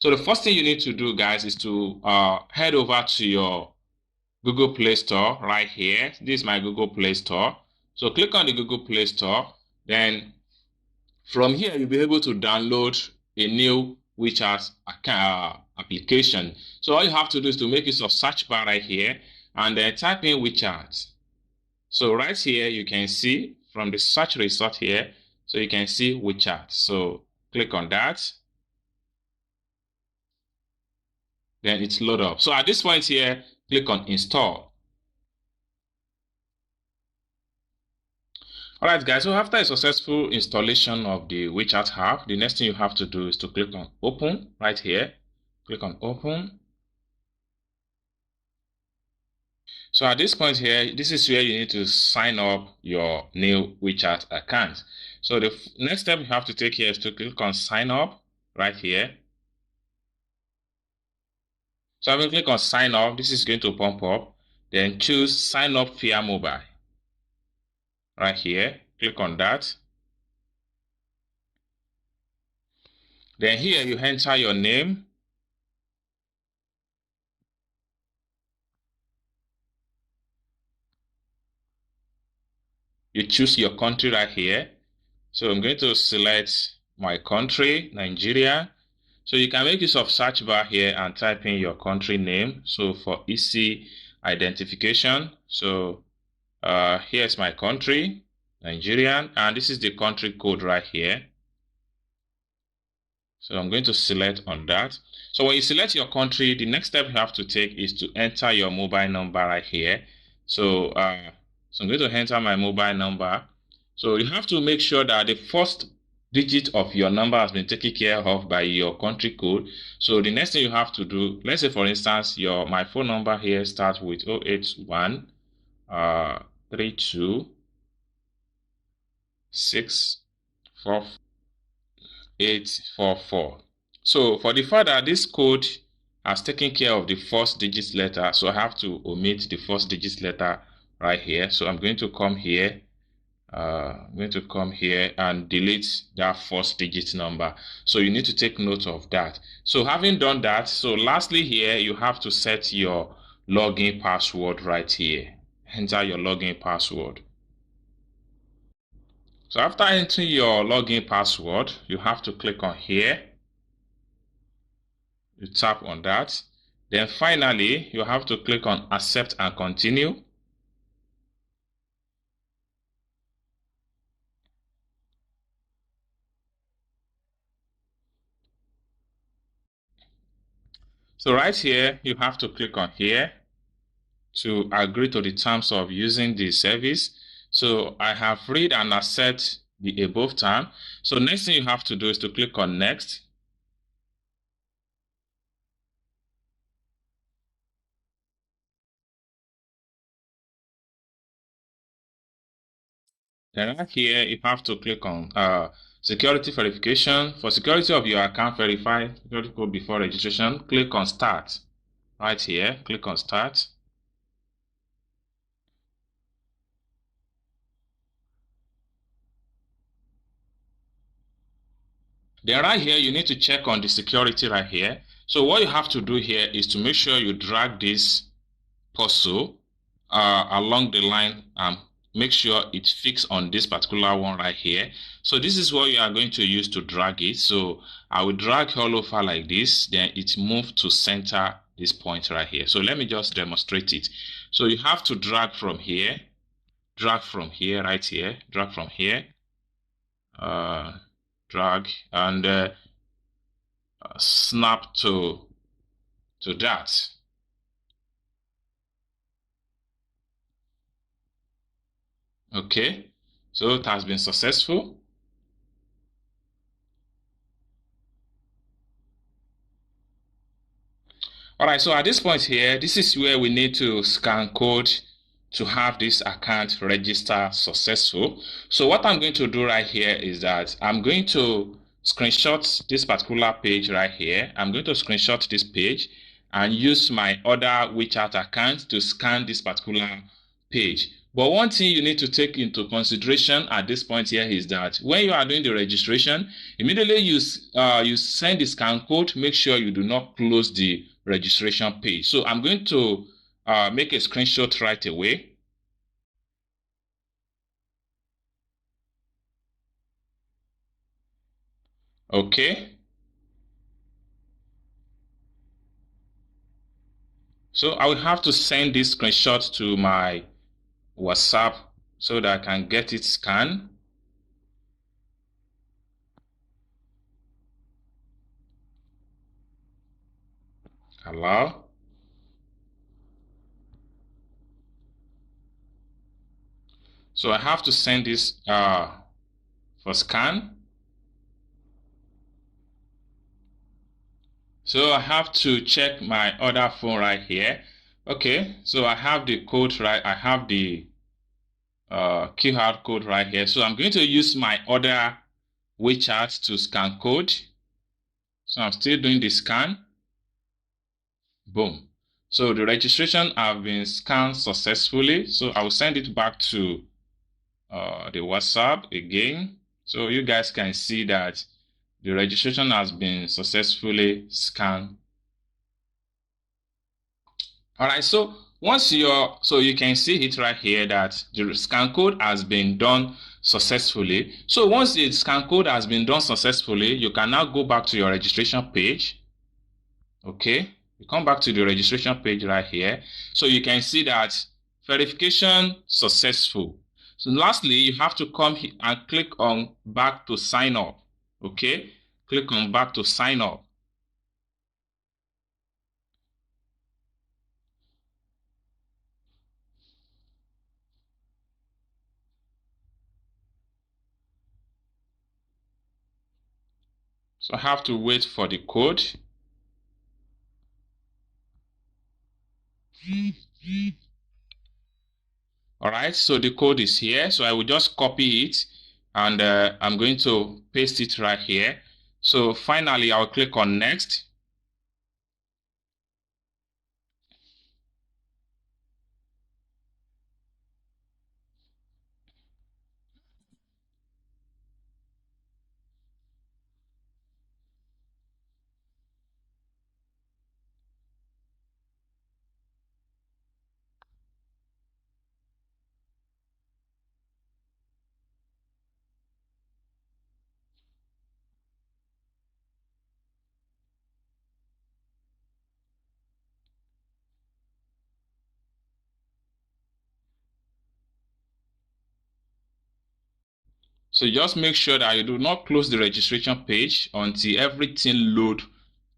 So the first thing you need to do, guys, is to head over to your Google Play Store right here. This is my Google Play Store. So click on the Google Play Store. Then from here, you'll be able to download a new WeChat application. So all you have to do is to make use of search bar right here and then type in WeChat. So right here, you can see from the search result here, so you can see WeChat. So click on that. Then it's load up. So at this point here, click on install. Alright guys, so after a successful installation of the WeChat app, the next thing you have to do is to click on open right here. Click on open. So at this point here, this is where you need to sign up your new WeChat account. So the next step you have to take here is to click on sign up right here. So I'm going to click on sign up. This is going to pop up. Then choose sign up via mobile. Right here, click on that. Then here you enter your name. You choose your country right here. So I'm going to select my country, Nigeria. So you can make use of search bar here and type in your country name. So for easy identification, so here's my country, Nigerian, and this is the country code right here. So I'm going to select on that. So when you select your country, the next step you have to take is to enter your mobile number right here. So, so I'm going to enter my mobile number. So you have to make sure that the first digit of your number has been taken care of by your country code. So the next thing you have to do, let's say for instance, my phone number here starts with 081 32 644 844. So for the fact that this code has taken care of the first digit letter, so I have to omit the first digit letter right here. So I'm going to come here. And delete that first digit number. So you need to take note of that. So having done that, so lastly here, you have to set your login password right here. Enter your login password. So after entering your login password, you have to click on here. You tap on that. Then finally, you have to click on accept and continue. So right here, you have to click on here to agree to the terms of using the service. So I have read and accept the above term. So next thing you have to do is to click on next. Then right here, you have to click on security verification. For security of your account, verify security code before registration. Click on start. Right here, click on start. Then right here, you need to check on the security right here. So what you have to do here is to make sure you drag this puzzle along the line and make sure it's fixed on this particular one right here. So this is what you are going to use to drag it. So I will drag all over like this, then it moves to center this point right here. So let me just demonstrate it. So you have to drag from here right here, drag from here, drag and snap to that. Okay, so it has been successful. Alright, so at this point here, this is where we need to scan code to have this account register successful. So what I'm going to do right here is that I'm going to screenshot this particular page right here. I'm going to screenshot this page and use my other WeChat account to scan this particular page. But one thing you need to take into consideration at this point here is that when you are doing the registration, immediately you send the scan code, make sure you do not close the registration page. So I'm going to make a screenshot right away. Okay. So I will have to send this screenshot to my WhatsApp so that I can get it scanned. Allow. So I have to send this for scan. So I have to check my other phone right here. Okay, so I have the code right. I have the QR code right here. So I'm going to use my other WeChat to scan code. So I'm still doing the scan. Boom. So the registration have been scanned successfully. So I will send it back to the WhatsApp again. So you guys can see that the registration has been successfully scanned. All right, so so you can see it right here that the scan code has been done successfully. So once the scan code has been done successfully, you can now go back to your registration page. Okay, you come back to the registration page right here. So you can see that verification successful. So lastly, you have to come here and click on back to sign up. Okay, click on back to sign up. So I have to wait for the code. All right, so the code is here. So I will just copy it and I'm going to paste it right here. So finally, I'll click on next. So just make sure that you do not close the registration page until everything load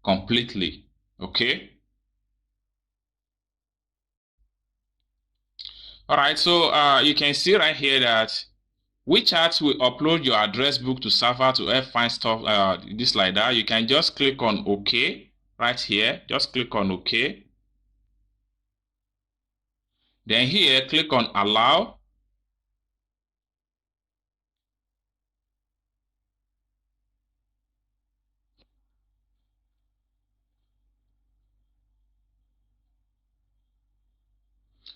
completely. Okay. All right. So you can see right here that WeChat will upload your address book to server to help find stuff. This like that. You can just click on OK right here. Just click on OK. Then here, click on Allow.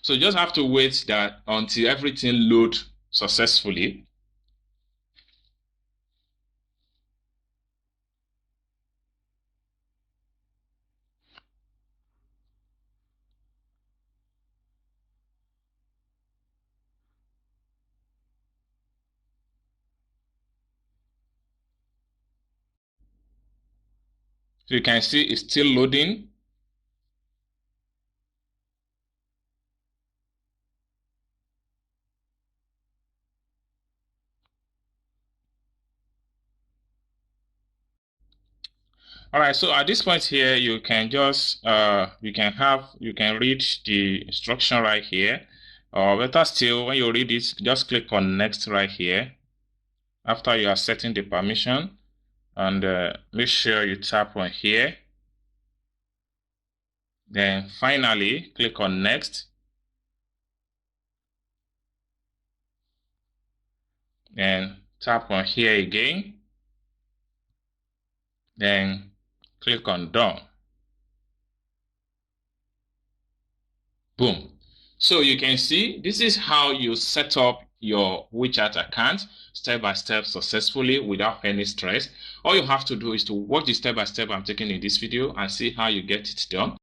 So you just have to wait that until everything load successfully. So you can see it's still loading. All right, so at this point here, you can just you can read the instruction right here, or better still, when you read it, just click on next right here. After you are setting the permission, and make sure you tap on here. Then finally, click on next. Then tap on here again. Then click on done. Boom. So you can see this is how you set up your WeChat account step by step successfully without any stress. All you have to do is to watch the step by step I'm taking in this video and see how you get it done.